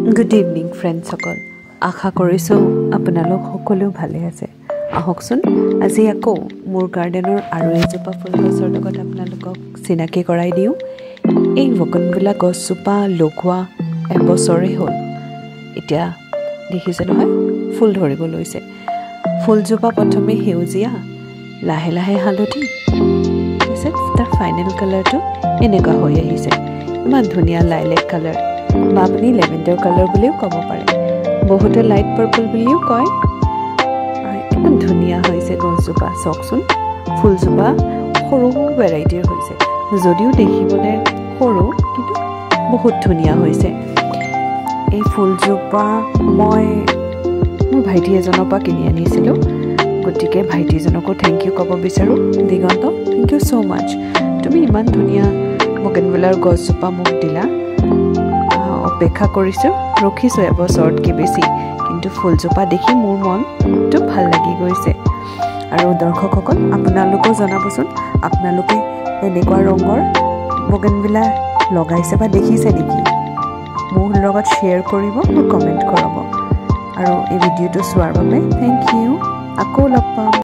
Good evening, friends. আশা কৰিছো আপোনালোক সকলো ভালে আছে। আহকচোন আজি আকৌ মোৰ গাৰ্ডেনৰ আৰু এজোপা ফুল গছৰ লগত আপোনালোকক চিনাকি কৰাই দিওঁ। এই বগনভিলা গছজোপা লগোৱা এবছৰে হ'ল। এতিয়া দেখিছে নহয় ফুল ধৰিব লৈছে। ফুলজোপা প্ৰথমে সেউজীয়া, লাহে লাহে হালধি, তাৰপিছত তাৰ ফাইনেল কালাৰটো এনেকুৱা হৈ আহিছে। ইমান ধুনীয়া লাইলেক কালাৰ বা আপুনি লেভেণ্ডাৰ কালাৰ বুলিও ক'ব পাৰে। বহুতে লাইট পাৰ্পল বুলিও কয়। ইমান ধুনীয়া হৈছে গছজোপা, চাওকচোন। ফুলজোপা সৰু ভেৰাইটিৰ হৈছে, যদিও দেখিবলৈ সৰু কিন্তু বহুত ধুনীয়া হৈছে। এই ফুলজোপা মই মোৰ ভাইটি এজনৰ পৰা কিনি আনিছিলোঁ, গতিকে ভাইটিজনকো থেংক ইউ ক'ব বিচাৰোঁ। দিগন্ত, থেংক ইউ ছ' মাছ। তুমি ইমান ধুনীয়া বগেনভিলাৰ গছজোপা মোক দিলা। অপেক্ষা কৰিছোঁ, ৰখিছোঁ এবছৰতকৈ বেছি, কিন্তু ফুলজোপা দেখি মোৰ মনটো ভাল লাগি গৈছে। আৰু দৰ্শকসকল, আপোনালোকেও জনাবচোন, আপোনালোকে এনেকুৱা ৰঙৰ বগেনভিলা লগাইছে বা দেখিছে নেকি? মোৰ লগত শ্বেয়াৰ কৰিব, মোক কমেণ্ট কৰাব। আৰু এই ভিডিঅ'টো চোৱাৰ বাবে থেংক ইউ। আকৌ লগ পাম।